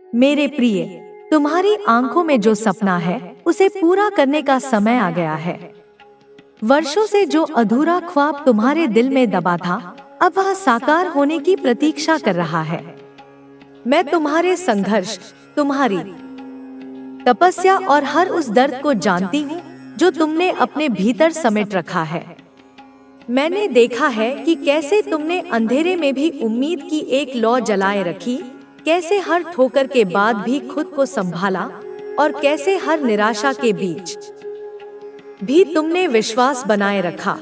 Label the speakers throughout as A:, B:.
A: मेरे प्रिय, तुम्हारी आंखों में जो सपना है उसे पूरा करने का समय आ गया है। वर्षों से जो अधूरा ख्वाब तुम्हारे दिल में दबा था, अब वह साकार होने की प्रतीक्षा कर रहा है। मैं तुम्हारे संघर्ष, तुम्हारी तपस्या और हर उस दर्द को जानती हूँ जो तुमने अपने भीतर समेट रखा है। मैंने देखा है कि कैसे तुमने अंधेरे में भी उम्मीद की एक लौ जलाए रखी, कैसे हर ठोकर के बाद भी खुद को संभाला और कैसे हर निराशा के बीच भी तुमने विश्वास बनाए रखा।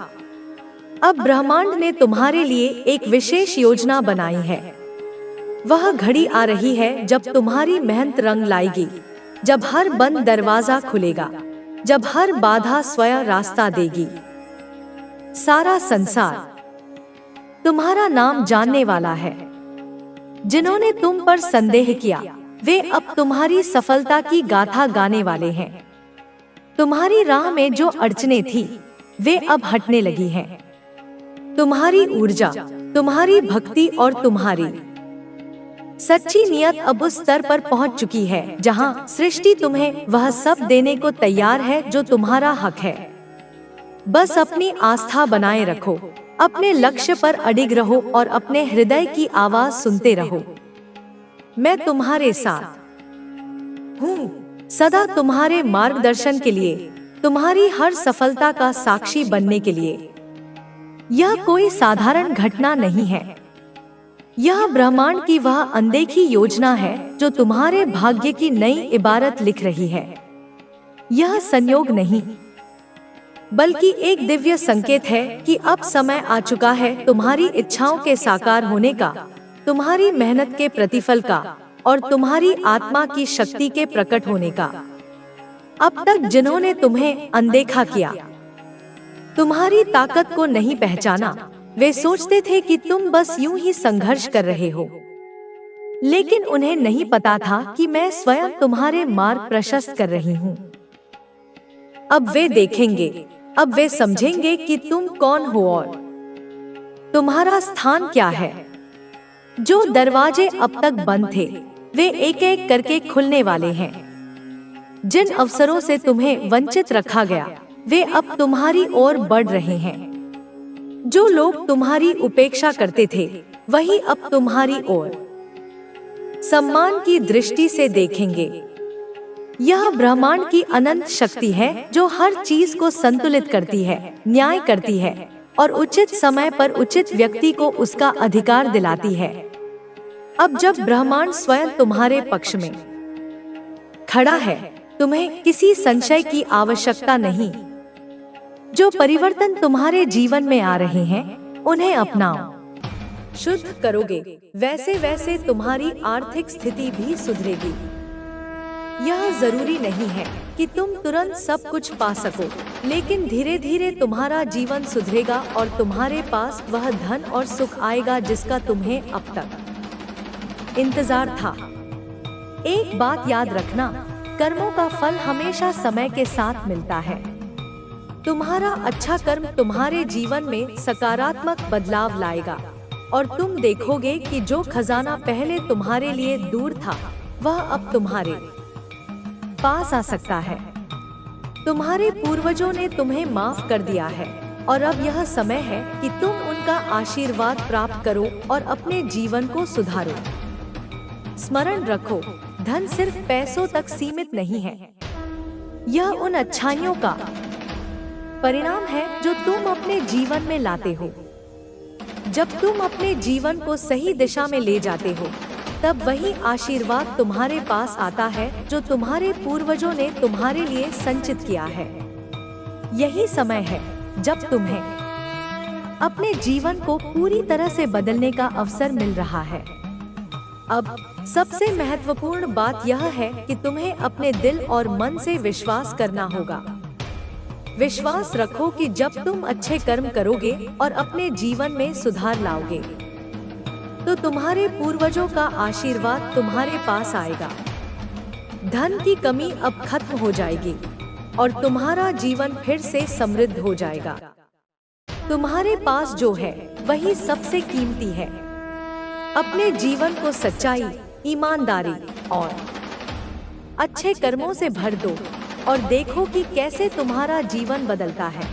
A: अब ब्रह्मांड ने तुम्हारे लिए एक विशेष योजना बनाई है। वह घड़ी आ रही है जब तुम्हारी मेहनत रंग लाएगी, जब हर बंद दरवाजा खुलेगा, जब हर बाधा स्वयं रास्ता देगी। सारा संसार तुम्हारा नाम जानने वाला है। जिन्होंने तुम पर संदेह किया, वे अब तुम्हारी सफलता की गाथा गाने वाले हैं। तुम्हारी राह में जो अड़चनें थी, वे अब हटने लगी हैं। तुम्हारी ऊर्जा, तुम्हारी भक्ति और तुम्हारी सच्ची नियत अब उस स्तर पर पहुंच चुकी है जहां सृष्टि तुम्हें वह सब देने को तैयार है जो तुम्हारा हक है। बस अपनी आस्था बनाए रखो, अपने लक्ष्य पर अडिग रहो और अपने हृदय की आवाज सुनते रहो। मैं तुम्हारे साथ हूँ, सदा तुम्हारे मार्गदर्शन के लिए, तुम्हारी हर सफलता का साक्षी बनने के लिए। यह कोई साधारण घटना नहीं है। यह ब्रह्मांड की वह अनदेखी योजना है जो तुम्हारे भाग्य की नई इबारत लिख रही है। यह संयोग नहीं, बल्कि एक दिव्य संकेत है कि अब समय आ चुका है तुम्हारी इच्छाओं के साकार होने का, तुम्हारी मेहनत के प्रतिफल का और तुम्हारी आत्मा की शक्ति के प्रकट होने का। अब तक जिन्होंने तुम्हें अनदेखा किया, तुम्हारी ताकत को नहीं पहचाना, वे सोचते थे कि तुम बस यूं ही संघर्ष कर रहे हो। लेकिन उन्हें नहीं पता था कि मैं स्वयं तुम्हारे मार्ग प्रशस्त कर रही हूँ। अब वे देखेंगे, अब वे समझेंगे कि तुम कौन हो और तुम्हारा स्थान क्या है। जो दरवाजे अब तक बंद थे, वे एक एक करके खुलने वाले हैं। जिन अवसरों से तुम्हें वंचित रखा गया, वे अब तुम्हारी ओर बढ़ रहे हैं। जो लोग तुम्हारी उपेक्षा करते थे, वही अब तुम्हारी ओर सम्मान की दृष्टि से देखेंगे। यह ब्रह्मांड की अनंत शक्ति है जो हर चीज को संतुलित करती है, न्याय करती है और उचित समय पर उचित व्यक्ति को उसका अधिकार दिलाती है। अब जब ब्रह्मांड स्वयं तुम्हारे पक्ष में खड़ा है, तुम्हें किसी संशय की आवश्यकता नहीं। जो परिवर्तन तुम्हारे जीवन में आ रहे हैं, उन्हें अपनाओ। शुद्ध करोगे, वैसे वैसे तुम्हारी आर्थिक स्थिति भी सुधरेगी। यह जरूरी नहीं है कि तुम तुरंत सब कुछ पा सको, लेकिन धीरे धीरे तुम्हारा जीवन सुधरेगा और तुम्हारे पास वह धन और सुख आएगा जिसका तुम्हें अब तक इंतजार था। एक बात याद रखना, कर्मों का फल हमेशा समय के साथ मिलता है। तुम्हारा अच्छा कर्म तुम्हारे जीवन में सकारात्मक बदलाव लाएगा और तुम देखोगे कि जो खजाना पहले तुम्हारे लिए दूर था, वह अब तुम्हारे पास आ सकता है। तुम्हारे पूर्वजों ने तुम्हें माफ कर दिया है और अब यह समय है कि तुम उनका आशीर्वाद प्राप्त करो और अपने जीवन को सुधारो। स्मरण रखो, धन सिर्फ पैसों तक सीमित नहीं है। यह उन अच्छाइयों का परिणाम है जो तुम अपने जीवन में लाते हो। जब तुम अपने जीवन को सही दिशा में ले जाते हो, तब वही आशीर्वाद तुम्हारे पास आता है जो तुम्हारे पूर्वजों ने तुम्हारे लिए संचित किया है। यही समय है जब तुम्हें अपने जीवन को पूरी तरह से बदलने का अवसर मिल रहा है। अब सबसे महत्वपूर्ण बात यह है कि तुम्हें अपने दिल और मन से विश्वास करना होगा। विश्वास रखो कि जब तुम अच्छे कर्म करोगे और अपने जीवन में सुधार लाओगे, तो तुम्हारे पूर्वजों का आशीर्वाद तुम्हारे पास आएगा। धन की कमी अब खत्म हो जाएगी और तुम्हारा जीवन फिर से समृद्ध हो जाएगा। तुम्हारे पास जो है वही सबसे कीमती है। अपने जीवन को सच्चाई, ईमानदारी और अच्छे कर्मों से भर दो और देखो कि कैसे तुम्हारा जीवन बदलता है।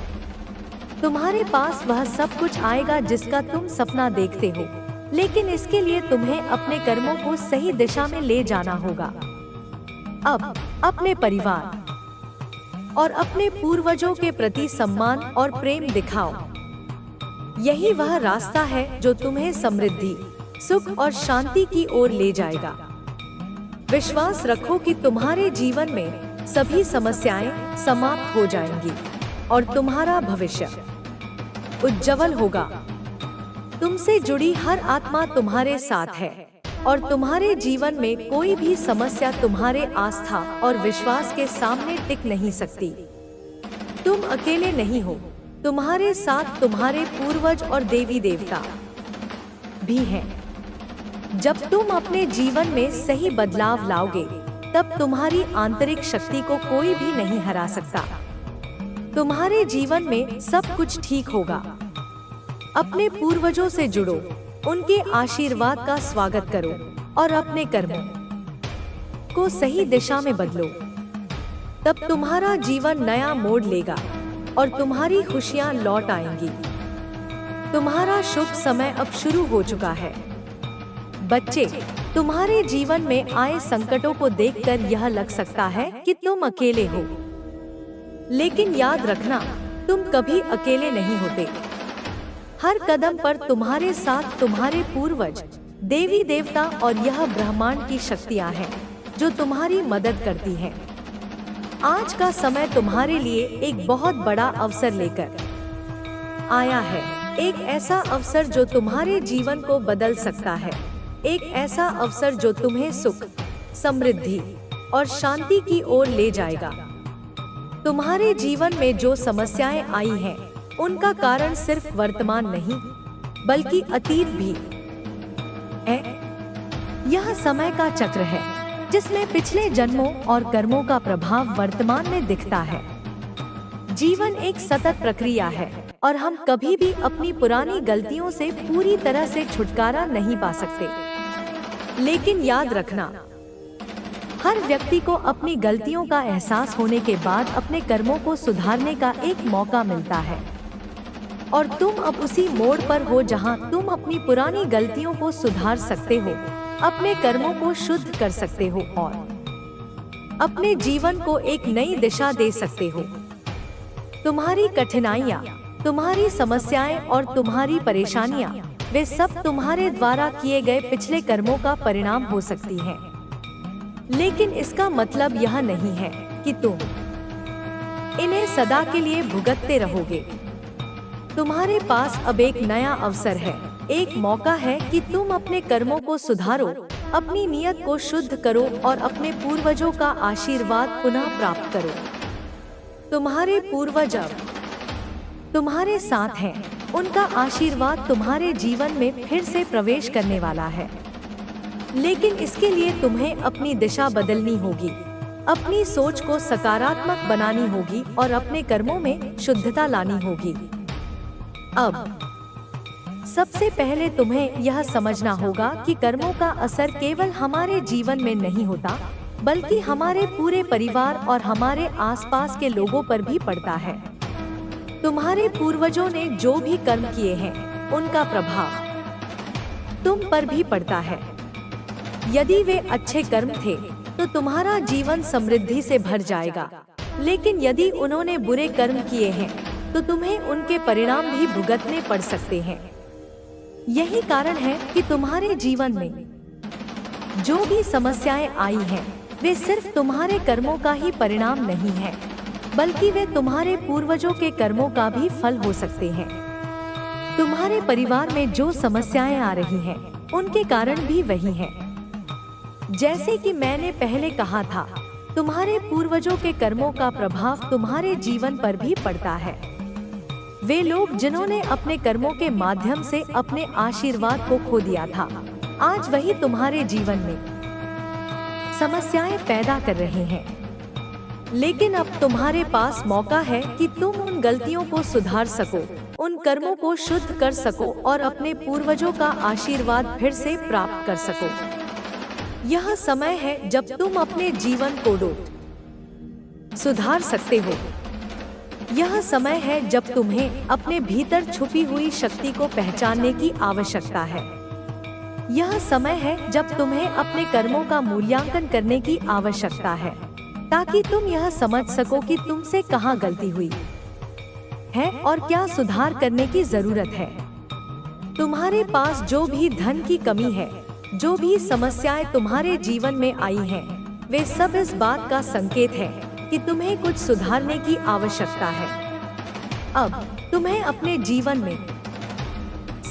A: तुम्हारे पास वह सब कुछ आएगा जिसका तुम सपना देखते हो, लेकिन इसके लिए तुम्हें अपने कर्मों को सही दिशा में ले जाना होगा। अब अपने परिवार और अपने पूर्वजों के प्रति सम्मान और प्रेम दिखाओ। यही वह रास्ता है जो तुम्हें समृद्धि, सुख और शांति की ओर ले जाएगा। विश्वास रखो कि तुम्हारे जीवन में सभी समस्याएं समाप्त हो जाएंगी और तुम्हारा भविष्य उज्जवल होगा। तुमसे जुड़ी हर आत्मा तुम्हारे साथ है और तुम्हारे जीवन में कोई भी समस्या तुम्हारे आस्था और विश्वास के सामने टिक नहीं सकती। तुम अकेले नहीं हो, तुम्हारे साथ तुम्हारे पूर्वज और देवी देवता भी हैं। जब तुम अपने जीवन में सही बदलाव लाओगे, तब तुम्हारी आंतरिक शक्ति को कोई भी नहीं हरा सकता। तुम्हारे जीवन में सब कुछ ठीक होगा। अपने पूर्वजों से जुड़ो, उनके आशीर्वाद का स्वागत करो और अपने कर्मों को सही दिशा में बदलो। तब तुम्हारा जीवन नया मोड़ लेगा और तुम्हारी खुशियां लौट आएंगी। तुम्हारा शुभ समय अब शुरू हो चुका है। बच्चे, तुम्हारे जीवन में आए संकटों को देखकर यह लग सकता है कि तुम अकेले हो, लेकिन याद रखना, तुम कभी अकेले नहीं होते। हर कदम पर तुम्हारे साथ तुम्हारे पूर्वज, देवी देवता और यह ब्रह्मांड की शक्तियां हैं जो तुम्हारी मदद करती हैं। आज का समय तुम्हारे लिए एक बहुत बड़ा अवसर लेकर आया है। एक ऐसा अवसर जो तुम्हारे जीवन को बदल सकता है। एक ऐसा अवसर जो तुम्हें सुख, समृद्धि और शांति की ओर ले जाएगा। तुम्हारे जीवन में जो समस्याएं आई हैं, उनका कारण सिर्फ वर्तमान नहीं, बल्कि अतीत भी है। यह समय का चक्र है जिसमें पिछले जन्मों और कर्मों का प्रभाव वर्तमान में दिखता है। जीवन एक सतत प्रक्रिया है और हम कभी भी अपनी पुरानी गलतियों से पूरी तरह से छुटकारा नहीं पा सकते। लेकिन याद रखना, हर व्यक्ति को अपनी गलतियों का एहसास होने के बाद अपने कर्मों को सुधारने का एक मौका मिलता है। और तुम अब उसी मोड़ पर हो जहां तुम अपनी पुरानी गलतियों को सुधार सकते हो, अपने कर्मों को शुद्ध कर सकते हो और अपने जीवन को एक नई दिशा दे सकते हो। तुम्हारी कठिनाइयाँ, तुम्हारी समस्याएं और तुम्हारी परेशानियाँ, वे सब तुम्हारे द्वारा किए गए पिछले कर्मों का परिणाम हो सकती हैं। लेकिन इसका मतलब यह नहीं है कि तुम इन्हें सदा के लिए भुगतते रहोगे। तुम्हारे पास अब एक नया अवसर है, एक मौका है कि तुम अपने कर्मों को सुधारो, अपनी नीयत को शुद्ध करो और अपने पूर्वजों का आशीर्वाद पुनः प्राप्त करो। तुम्हारे पूर्वज अब तुम्हारे साथ हैं, उनका आशीर्वाद तुम्हारे जीवन में फिर से प्रवेश करने वाला है। लेकिन इसके लिए तुम्हें अपनी दिशा बदलनी होगी, अपनी सोच को सकारात्मक बनानी होगी और अपने कर्मों में शुद्धता लानी होगी। अब सबसे पहले तुम्हें यह समझना होगा कि कर्मों का असर केवल हमारे जीवन में नहीं होता, बल्कि हमारे पूरे परिवार और हमारे आसपास के लोगों पर भी पड़ता है। तुम्हारे पूर्वजों ने जो भी कर्म किए हैं, उनका प्रभाव तुम पर भी पड़ता है। यदि वे अच्छे कर्म थे, तो तुम्हारा जीवन समृद्धि से भर जाएगा। लेकिन यदि उन्होंने बुरे कर्म किए हैं, तो तुम्हें उनके परिणाम भी भुगतने पड़ सकते हैं। यही कारण है कि तुम्हारे जीवन में जो भी समस्याएं आई हैं, वे सिर्फ तुम्हारे कर्मों का ही परिणाम नहीं है, बल्कि वे तुम्हारे पूर्वजों के कर्मों का भी फल हो सकते हैं। तुम्हारे परिवार में जो समस्याएं आ रही हैं, उनके कारण भी वही हैं। जैसे कि मैंने पहले कहा था, तुम्हारे पूर्वजों के कर्मों का प्रभाव तुम्हारे जीवन पर भी पड़ता है। वे लोग जिन्होंने अपने कर्मों के माध्यम से अपने आशीर्वाद को खो दिया था, आज वही तुम्हारे जीवन में समस्याएं पैदा कर रहे हैं। लेकिन अब तुम्हारे पास मौका है कि तुम उन गलतियों को सुधार सको, उन कर्मों को शुद्ध कर सको और अपने पूर्वजों का आशीर्वाद फिर से प्राप्त कर सको। यह समय है जब तुम अपने जीवन को सुधार सकते हो। यह समय है जब तुम्हें अपने भीतर छुपी हुई शक्ति को पहचानने की आवश्यकता है। यह समय है जब तुम्हें अपने कर्मों का मूल्यांकन करने की आवश्यकता है, ताकि तुम यह समझ सको कि तुमसे कहाँ गलती हुई है और क्या सुधार करने की जरूरत है। तुम्हारे पास जो भी धन की कमी है, जो भी समस्याएं तुम्हारे जीवन में आई हैं, वे सब इस बात का संकेत है कि तुम्हें कुछ सुधारने की आवश्यकता है। अब तुम्हें अपने जीवन में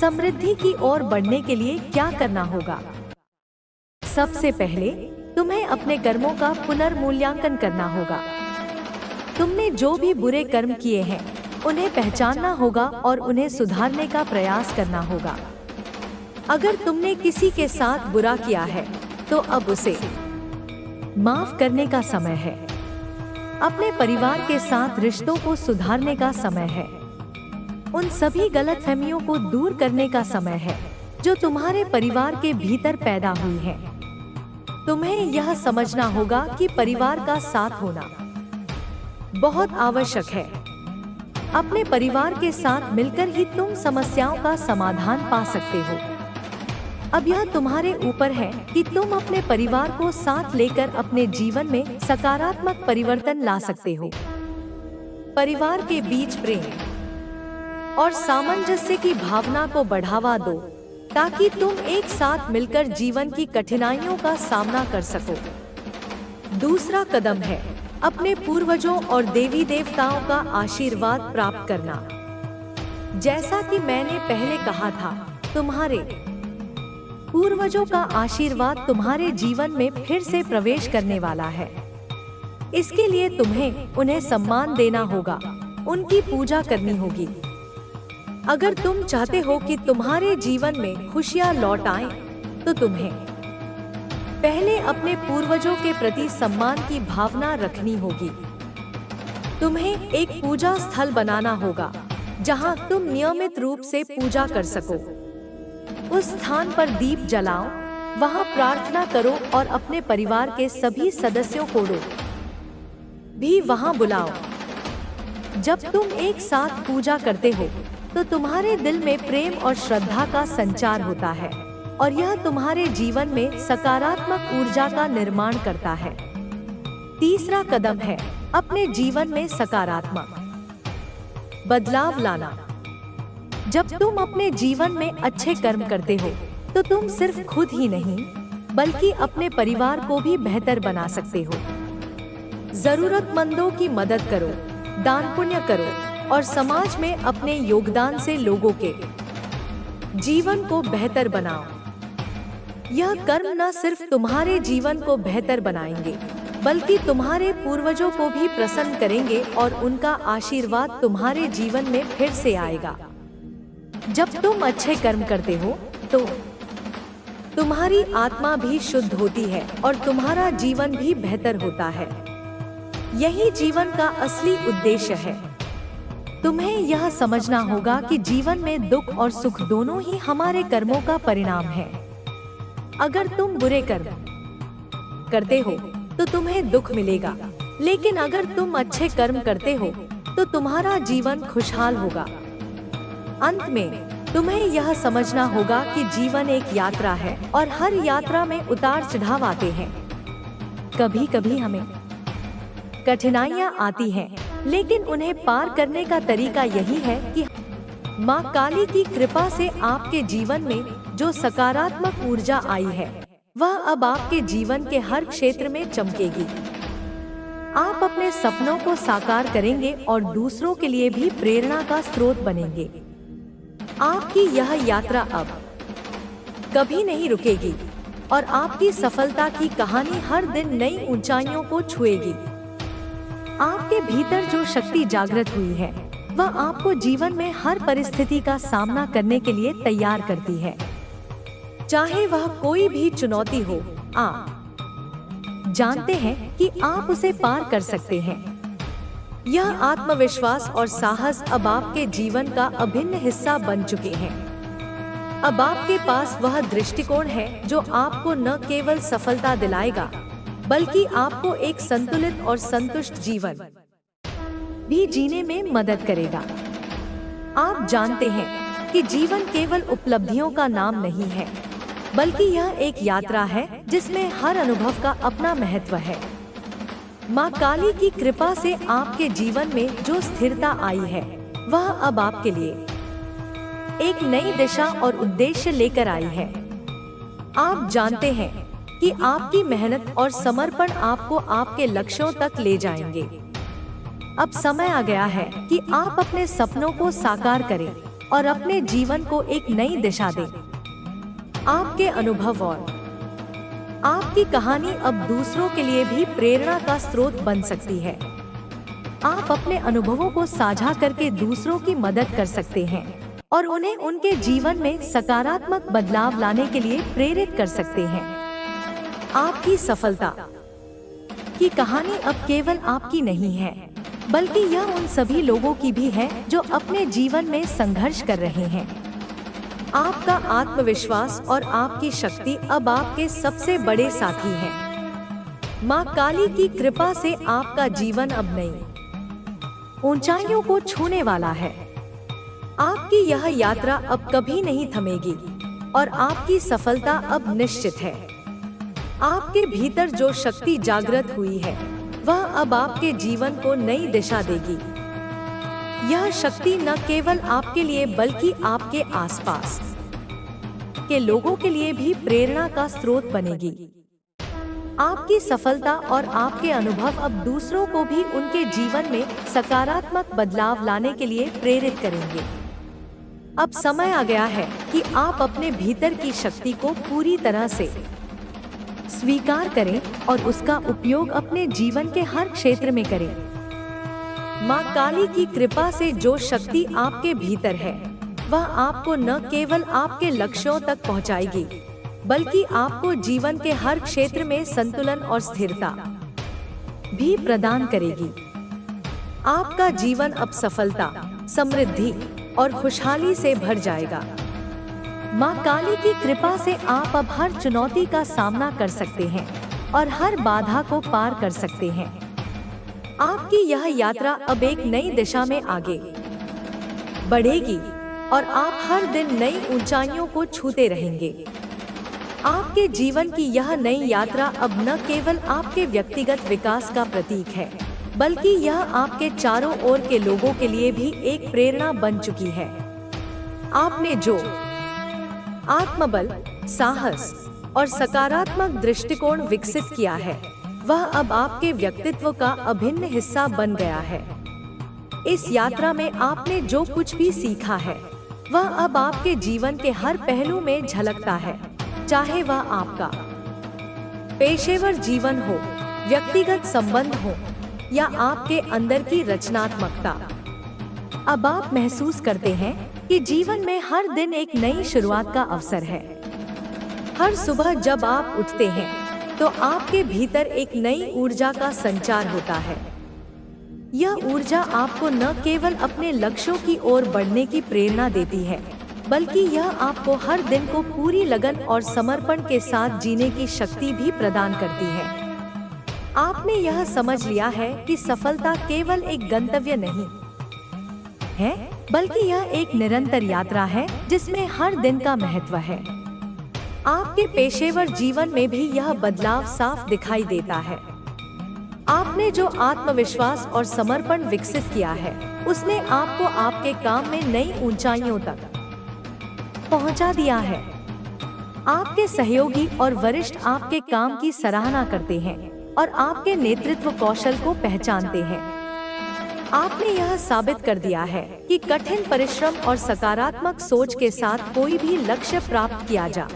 A: समृद्धि की ओर बढ़ने के लिए क्या करना होगा? सबसे पहले तुम्हें अपने कर्मों का पुनर्मूल्यांकन करना होगा। तुमने जो भी बुरे कर्म किए हैं, उन्हें पहचानना होगा और उन्हें सुधारने का प्रयास करना होगा। अगर तुमने किसी के साथ बुरा किया है, तो अब उसे माफ करने का समय है। अपने परिवार के साथ रिश्तों को सुधारने का समय है। उन सभी गलतफहमियों को दूर करने का समय है जो तुम्हारे परिवार के भीतर पैदा हुई है। तुम्हें यह समझना होगा कि परिवार का साथ होना बहुत आवश्यक है। अपने परिवार के साथ मिलकर ही तुम समस्याओं का समाधान पा सकते हो। अब यह तुम्हारे ऊपर है कि तुम अपने परिवार को साथ लेकर अपने जीवन में सकारात्मक परिवर्तन ला सकते हो। परिवार के बीच प्रेम और सामंजस्य की भावना को बढ़ावा दो, ताकि तुम एक साथ मिलकर जीवन की कठिनाइयों का सामना कर सको। दूसरा कदम है अपने पूर्वजों और देवी देवताओं का आशीर्वाद प्राप्त करना। जैसा कि मैंने पहले कहा था, तुम्हारे पूर्वजों का आशीर्वाद तुम्हारे जीवन में फिर से प्रवेश करने वाला है। इसके लिए तुम्हें उन्हें सम्मान देना होगा, उनकी पूजा करनी होगी। अगर तुम चाहते हो कि तुम्हारे जीवन में खुशियां लौट आएं, तो तुम्हें पहले अपने पूर्वजों के प्रति सम्मान की भावना रखनी होगी। तुम्हें एक पूजा स्थल बनाना होगा जहां तुम नियमित रूप से पूजा कर सको। उस स्थान पर दीप जलाओ, वहां प्रार्थना करो और अपने परिवार के सभी सदस्यों को भी वहां बुलाओ। जब तुम एक साथ पूजा करते हो, तो तुम्हारे दिल में प्रेम और श्रद्धा का संचार होता है और यह तुम्हारे जीवन में सकारात्मक ऊर्जा का निर्माण करता है। तीसरा कदम है अपने जीवन में सकारात्मक बदलाव लाना। जब तुम अपने जीवन में अच्छे कर्म करते हो, तो तुम सिर्फ खुद ही नहीं, बल्कि अपने परिवार को भी बेहतर बना सकते हो। जरूरतमंदों की मदद करो, दान पुण्य करो और समाज में अपने योगदान से लोगों के जीवन को बेहतर बनाओ। यह कर्म न सिर्फ तुम्हारे जीवन को बेहतर बनाएंगे, बल्कि तुम्हारे पूर्वजों को भी प्रसन्न करेंगे और उनका आशीर्वाद तुम्हारे जीवन में फिर से आएगा। जब तुम अच्छे कर्म करते हो, तो तुम्हारी आत्मा भी शुद्ध होती है और तुम्हारा जीवन भी बेहतर होता है। यही जीवन का असली उद्देश्य है। तुम्हें यह समझना होगा कि जीवन में दुख और सुख दोनों ही हमारे कर्मों का परिणाम है। अगर तुम बुरे कर्म करते हो, तो तुम्हें दुख मिलेगा, लेकिन अगर तुम अच्छे कर्म करते हो, तो तुम्हारा जीवन खुशहाल होगा। अंत में तुम्हें यह समझना होगा कि जीवन एक यात्रा है और हर यात्रा में उतार चढ़ाव आते हैं। कभी कभी हमें कठिनाइयां आती हैं, लेकिन उन्हें पार करने का तरीका यही है कि माँ काली की कृपा से आपके जीवन में जो सकारात्मक ऊर्जा आई है, वह अब आपके जीवन के हर क्षेत्र में चमकेगी। आप अपने सपनों को साकार करेंगे और दूसरों के लिए भी प्रेरणा का स्रोत बनेंगे। आपकी यह यात्रा अब कभी नहीं रुकेगी और आपकी सफलता की कहानी हर दिन नई ऊंचाइयों को छुएगी। आपके भीतर जो शक्ति जागृत हुई है, वह आपको जीवन में हर परिस्थिति का सामना करने के लिए तैयार करती है। चाहे वह कोई भी चुनौती हो, आप जानते हैं कि आप उसे पार कर सकते हैं। यह आत्मविश्वास और साहस अब आपके जीवन का अभिन्न हिस्सा बन चुके हैं। अब आपके पास वह दृष्टिकोण है जो आपको न केवल सफलता दिलाएगा बल्कि आपको एक संतुलित और संतुष्ट जीवन भी जीने में मदद करेगा। आप जानते हैं कि जीवन केवल उपलब्धियों का नाम नहीं है, बल्कि यह एक यात्रा है जिसमें हर अनुभव का अपना महत्व है। माँ काली की कृपा से आपके जीवन में जो स्थिरता आई है वह अब आपके लिए एक नई दिशा और उद्देश्य लेकर आई है। आप जानते हैं कि आपकी मेहनत और समर्पण आपको आपके लक्ष्यों तक ले जाएंगे। अब समय आ गया है कि आप अपने सपनों को साकार करें और अपने जीवन को एक नई दिशा दें। आपके अनुभव और आपकी कहानी अब दूसरों के लिए भी प्रेरणा का स्रोत बन सकती है। आप अपने अनुभवों को साझा करके दूसरों की मदद कर सकते हैं और उन्हें उनके जीवन में सकारात्मक बदलाव लाने के लिए प्रेरित कर सकते हैं। आपकी सफलता की कहानी अब केवल आपकी नहीं है, बल्कि यह उन सभी लोगों की भी है जो अपने जीवन में संघर्ष कर रहे हैं। आपका आत्मविश्वास और आपकी शक्ति अब आपके सबसे बड़े साथी हैं। माँ काली की कृपा से आपका जीवन अब नई ऊंचाइयों को छूने वाला है। आपकी यह यात्रा अब कभी नहीं थमेगी और आपकी सफलता अब निश्चित है। आपके भीतर जो शक्ति जागृत हुई है वह अब आपके जीवन को नई दिशा देगी। यह शक्ति न केवल आपके लिए बल्कि आपके आसपास के लोगों के लिए भी प्रेरणा का स्रोत बनेगी। आपकी सफलता और आपके अनुभव अब दूसरों को भी उनके जीवन में सकारात्मक बदलाव लाने के लिए प्रेरित करेंगे। अब समय आ गया है कि आप अपने भीतर की शक्ति को पूरी तरह से स्वीकार करें और उसका उपयोग अपने जीवन के हर क्षेत्र में करें। माँ काली की कृपा से जो शक्ति आपके भीतर है वह आपको न केवल आपके लक्ष्यों तक पहुँचाएगी, बल्कि आपको जीवन के हर क्षेत्र में संतुलन और स्थिरता भी प्रदान करेगी। आपका जीवन अब सफलता, समृद्धि और खुशहाली से भर जाएगा। माँ काली की कृपा से आप अब हर चुनौती का सामना कर सकते हैं और हर बाधा को पार कर सकते हैं। आपकी यह यात्रा अब एक नई दिशा में आगे बढ़ेगी और आप हर दिन नई ऊंचाइयों को छूते रहेंगे। आपके जीवन की यह नई यात्रा अब न केवल आपके व्यक्तिगत विकास का प्रतीक है, बल्कि यह आपके चारों ओर के लोगों के लिए भी एक प्रेरणा बन चुकी है। आपने जो आत्मबल, साहस और सकारात्मक दृष्टिकोण विकसित किया है वह अब आपके व्यक्तित्व का अभिन्न हिस्सा बन गया है। इस यात्रा में आपने जो कुछ भी सीखा है वह अब आपके जीवन के हर पहलू में झलकता है, चाहे वह आपका पेशेवर जीवन हो, व्यक्तिगत संबंध हो या आपके अंदर की रचनात्मकता। अब आप महसूस करते हैं कि जीवन में हर दिन एक नई शुरुआत का अवसर है। हर सुबह जब आप उठते हैं तो आपके भीतर एक नई ऊर्जा का संचार होता है। यह ऊर्जा आपको न केवल अपने लक्ष्यों की ओर बढ़ने की प्रेरणा देती है, बल्कि यह आपको हर दिन को पूरी लगन और समर्पण के साथ जीने की शक्ति भी प्रदान करती है। आपने यह समझ लिया है कि सफलता केवल एक गंतव्य नहीं है, बल्कि यह एक निरंतर यात्रा है जिसमें हर दिन का महत्व है। आपके पेशेवर जीवन में भी यह बदलाव साफ दिखाई देता है। आपने जो आत्मविश्वास और समर्पण विकसित किया है उसने आपको आपके काम में नई ऊंचाइयों तक पहुंचा दिया है। आपके सहयोगी और वरिष्ठ आपके काम की सराहना करते हैं और आपके नेतृत्व कौशल को पहचानते हैं। आपने यह साबित कर दिया है कि कठिन परिश्रम और सकारात्मक सोच के साथ कोई भी लक्ष्य प्राप्त किया जा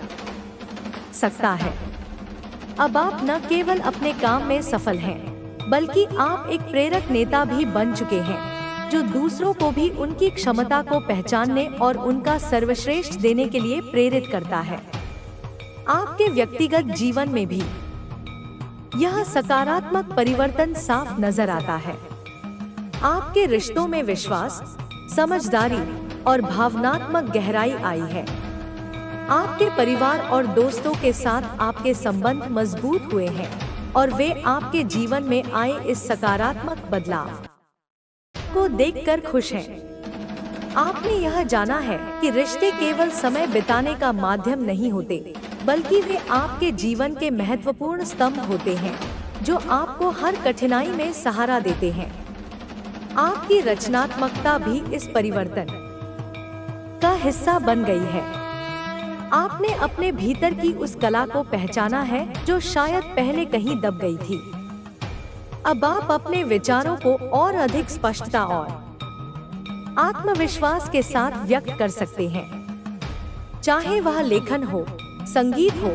A: सकता है। अब आप न केवल अपने काम में सफल हैं, बल्कि आप एक प्रेरक नेता भी बन चुके हैं जो दूसरों को भी उनकी क्षमता को पहचानने और उनका सर्वश्रेष्ठ देने के लिए प्रेरित करता है। आपके व्यक्तिगत जीवन में भी यह सकारात्मक परिवर्तन साफ नजर आता है। आपके रिश्तों में विश्वास, समझदारी और भावनात्मक गहराई आई है। आपके परिवार और दोस्तों के साथ आपके संबंध मजबूत हुए हैं और वे आपके जीवन में आए इस सकारात्मक बदलाव को देखकर खुश हैं। आपने यह जाना है कि रिश्ते केवल समय बिताने का माध्यम नहीं होते, बल्कि वे आपके जीवन के महत्वपूर्ण स्तंभ होते हैं जो आपको हर कठिनाई में सहारा देते हैं। आपकी रचनात्मकता भी इस परिवर्तन का हिस्सा बन गई है। आपने अपने भीतर की उस कला को पहचाना है जो शायद पहले कहीं दब गई थी। अब आप अपने विचारों को और अधिक स्पष्टता और आत्मविश्वास के साथ व्यक्त कर सकते हैं। चाहे वह लेखन हो, संगीत हो,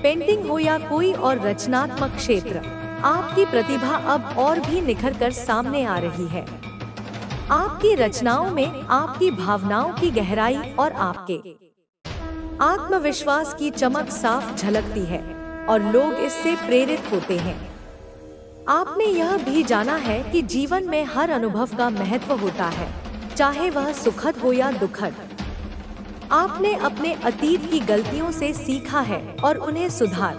A: पेंटिंग हो या कोई और रचनात्मक क्षेत्र, आपकी प्रतिभा अब और भी निखर कर सामने आ रही है। आपकी रचनाओं में आपकी भावनाओं की गहराई और आपके आत्मविश्वास की चमक साफ झलकती है और लोग इससे प्रेरित होते हैं। आपने यह भी जाना है कि जीवन में हर अनुभव का महत्व होता है, चाहे वह सुखद हो या दुखद। आपने अपने अतीत की गलतियों से सीखा है और उन्हें सुधार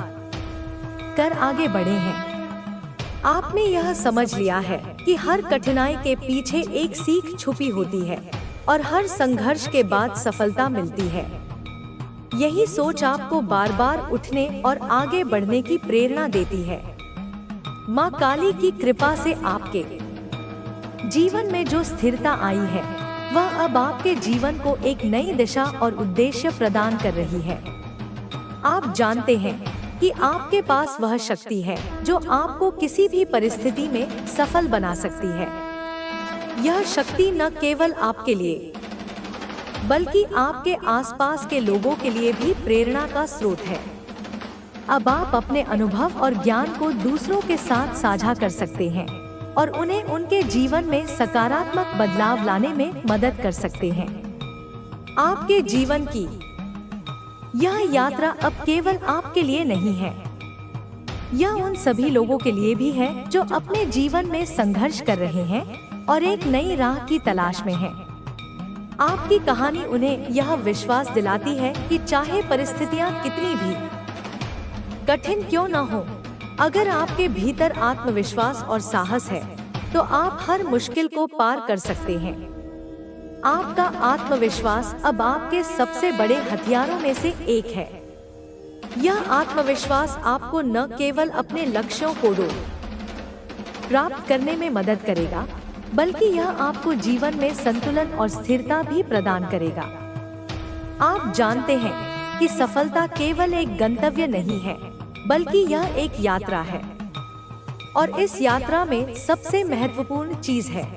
A: कर आगे बढ़े हैं। आपने यह समझ लिया है कि हर कठिनाई के पीछे एक सीख छुपी होती है और हर संघर्ष के बाद सफलता मिलती है। यही सोच आपको बार बार उठने और आगे बढ़ने की प्रेरणा देती है। माँ काली की कृपा से आपके जीवन में जो स्थिरता आई है, वह अब आपके जीवन को एक नई दिशा और उद्देश्य प्रदान कर रही है। आप जानते हैं कि आपके पास वह शक्ति है जो आपको किसी भी परिस्थिति में सफल बना सकती है। यह शक्ति न केवल आपके लिए, बल्कि आपके आसपास के लोगों के लिए भी प्रेरणा का स्रोत है। अब आप अपने अनुभव और ज्ञान को दूसरों के साथ साझा कर सकते हैं और उन्हें उनके जीवन में सकारात्मक बदलाव लाने में मदद कर सकते हैं। आपके जीवन की यह यात्रा अब केवल आपके लिए नहीं है, यह उन सभी लोगों के लिए भी है जो अपने जीवन में संघर्ष कर रहे हैं और एक नई राह की तलाश में हैं। आपकी कहानी उन्हें यह विश्वास दिलाती है कि चाहे परिस्थितियां कितनी भी कठिन क्यों न हो, अगर आपके भीतर आत्मविश्वास और साहस है, तो आप हर मुश्किल को पार कर सकते हैं। आपका आत्मविश्वास अब आपके सबसे बड़े हथियारों में से एक है। यह आत्मविश्वास आपको न केवल अपने लक्ष्यों को प्राप्त करने में मदद करेगा, बल्कि यह आपको जीवन में संतुलन और स्थिरता भी प्रदान करेगा। आप जानते हैं कि सफलता केवल एक गंतव्य नहीं है, बल्कि यह एक यात्रा है, और इस यात्रा में सबसे महत्वपूर्ण चीज है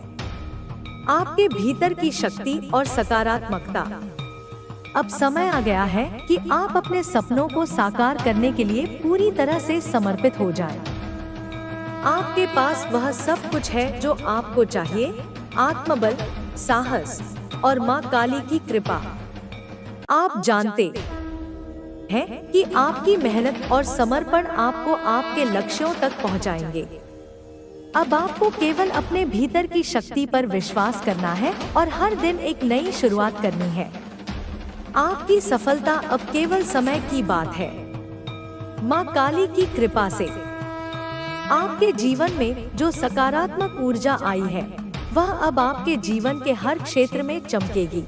A: आपके भीतर की शक्ति और सकारात्मकता। अब समय आ गया है कि आप अपने सपनों को साकार करने के लिए पूरी तरह से समर्पित हो जाएं। आपके पास वह सब कुछ है जो आपको चाहिए, आत्मबल, साहस और माँ काली की कृपा। आप जानते हैं कि आपकी मेहनत और समर्पण आपको आपके लक्ष्यों तक पहुंचाएंगे। अब आपको केवल अपने भीतर की शक्ति पर विश्वास करना है और हर दिन एक नई शुरुआत करनी है। आपकी सफलता अब केवल समय की बात है। माँ काली की कृपा से आपके जीवन में जो सकारात्मक ऊर्जा आई है, वह अब आपके जीवन के हर क्षेत्र में चमकेगी।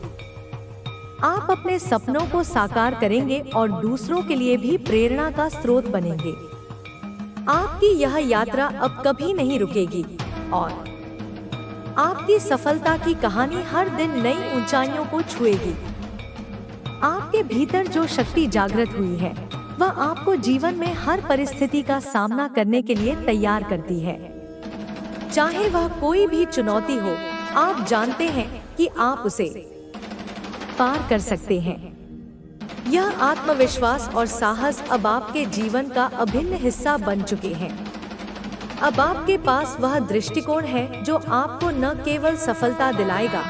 A: आप अपने सपनों को साकार करेंगे और दूसरों के लिए भी प्रेरणा का स्रोत बनेंगे। आपकी यह यात्रा अब कभी नहीं रुकेगी और आपकी सफलता की कहानी हर दिन नई ऊंचाइयों को छुएगी। आपके भीतर जो शक्ति जागृत हुई है, वह आपको जीवन में हर परिस्थिति का सामना करने के लिए तैयार करती है। चाहे वह कोई भी चुनौती हो, आप जानते हैं कि आप उसे पार कर सकते हैं। यह आत्मविश्वास और साहस अब आपके जीवन का अभिन्न हिस्सा बन चुके हैं। अब आपके पास वह दृष्टिकोण है जो आपको न केवल सफलता दिलाएगा,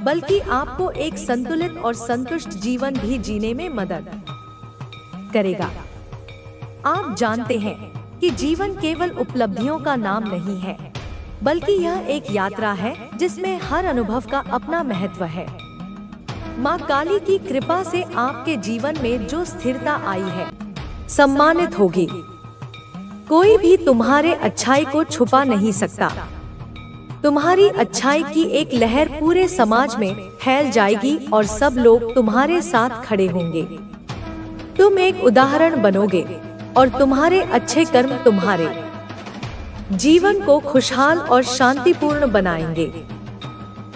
A: बल्कि आपको एक संतुलित और संतुष्ट जीवन भी जीने में मदद करेगा। आप जानते हैं कि जीवन केवल उपलब्धियों का नाम नहीं है, बल्कि यह एक यात्रा है जिसमें हर अनुभव का अपना महत्व है। माँ काली की कृपा से आपके जीवन में जो स्थिरता आई है, सम्मानित होगी। कोई भी तुम्हारे अच्छाई को छुपा नहीं सकता। तुम्हारी अच्छाई की एक लहर पूरे समाज में फैल जाएगी और सब लोग तुम्हारे साथ खड़े होंगे। तुम एक उदाहरण बनोगे और तुम्हारे अच्छे कर्म तुम्हारे जीवन को खुशहाल और शांतिपूर्ण बनाएंगे।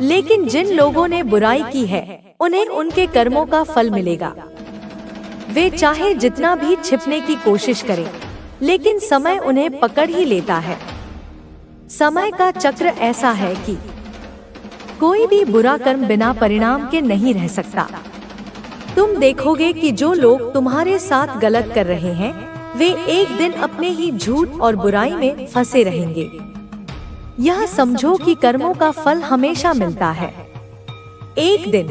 A: लेकिन जिन लोगों ने बुराई की है, उन्हें उनके कर्मों का फल मिलेगा। वे चाहे जितना भी छिपने की कोशिश करें, लेकिन समय उन्हें पकड़ ही लेता है। समय का चक्र ऐसा है कि कोई भी बुरा कर्म बिना परिणाम के नहीं रह सकता। तुम देखोगे कि जो लोग तुम्हारे साथ गलत कर रहे हैं, वे एक दिन अपने ही झूठ और बुराई में फंसे रहेंगे। यह समझो कि कर्मों का फल हमेशा मिलता है। एक दिन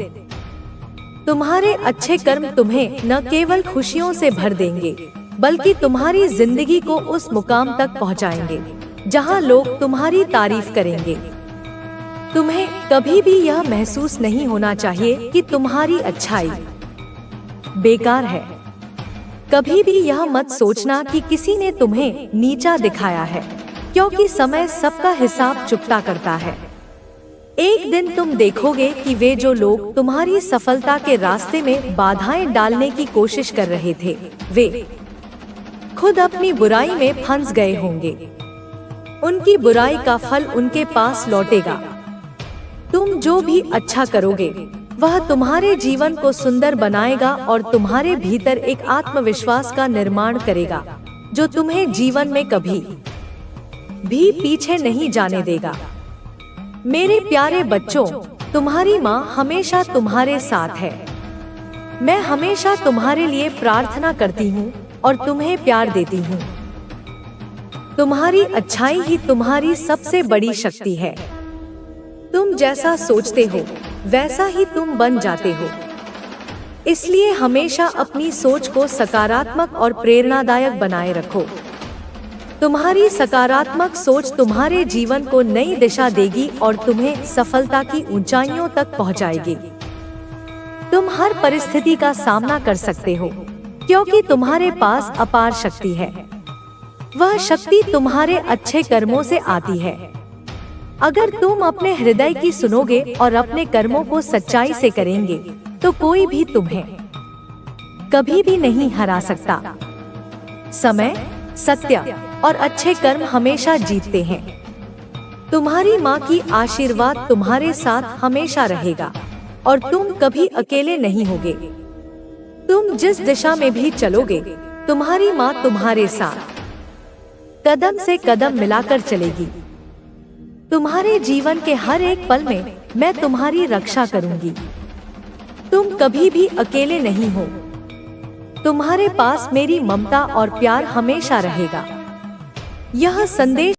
A: तुम्हारे अच्छे कर्म तुम्हें न केवल खुशियों से भर देंगे, बल्कि तुम्हारी जिंदगी को उस मुकाम तक पहुंचाएंगे जहां लोग तुम्हारी तारीफ करेंगे। तुम्हें कभी भी यह महसूस नहीं होना चाहिए कि तुम्हारी अच्छाई बेकार है। कभी भी यह मत सोचना कि किसी ने तुम्हें नीचा दिखाया है, क्योंकि समय सबका हिसाब चुकता करता है। एक दिन तुम देखोगे कि वे जो लोग तुम्हारी सफलता के रास्ते में बाधाएं डालने की कोशिश कर रहे थे, वे खुद अपनी बुराई में फंस गए होंगे। उनकी बुराई का फल उनके पास लौटेगा। तुम जो भी अच्छा करोगे, वह तुम्हारे जीवन को सुंदर बनाएगा और तुम्हारे भीतर एक आत्मविश्वास का निर्माण करेगा, जो तुम्हें जीवन में कभी भी पीछे नहीं जाने देगा। मेरे प्यारे बच्चों, तुम्हारी माँ हमेशा तुम्हारे साथ है। मैं हमेशा तुम्हारे लिए प्रार्थना करती हूँ और तुम्हें प्यार देती हूँ। तुम्हारी अच्छाई ही तुम्हारी सबसे बड़ी शक्ति है। तुम जैसा सोचते हो, वैसा ही तुम बन जाते हो। इसलिए हमेशा अपनी सोच को सकारात्मक और प्रेरणादायक बनाए रखो। तुम्हारी सकारात्मक सोच तुम्हारे जीवन को नई दिशा देगी और तुम्हें सफलता की ऊंचाइयों तक पहुंचाएगी। तुम हर परिस्थिति का सामना कर सकते हो, क्योंकि तुम्हारे पास अपार शक्ति है। वह शक्ति तुम्हारे अच्छे कर्मों से आती है। अगर तुम अपने हृदय की सुनोगे और अपने कर्मों को सच्चाई से करेंगे, तो कोई भी तुम्हें कभी भी नहीं हरा सकता। समय, सत्य और अच्छे कर्म हमेशा जीतते हैं। तुम्हारी माँ की आशीर्वाद तुम्हारे साथ हमेशा रहेगा और तुम कभी अकेले नहीं होगे। तुम जिस दिशा में भी चलोगे, तुम्हारी माँ तुम्हारे साथ कदम से कदम मिलाकर चलेगी। तुम्हारे जीवन के हर एक पल में मैं तुम्हारी रक्षा करूंगी। तुम कभी भी अकेले नहीं हो। तुम्हारे पास मेरी ममता और प्यार हमेशा रहेगा। यह संदेश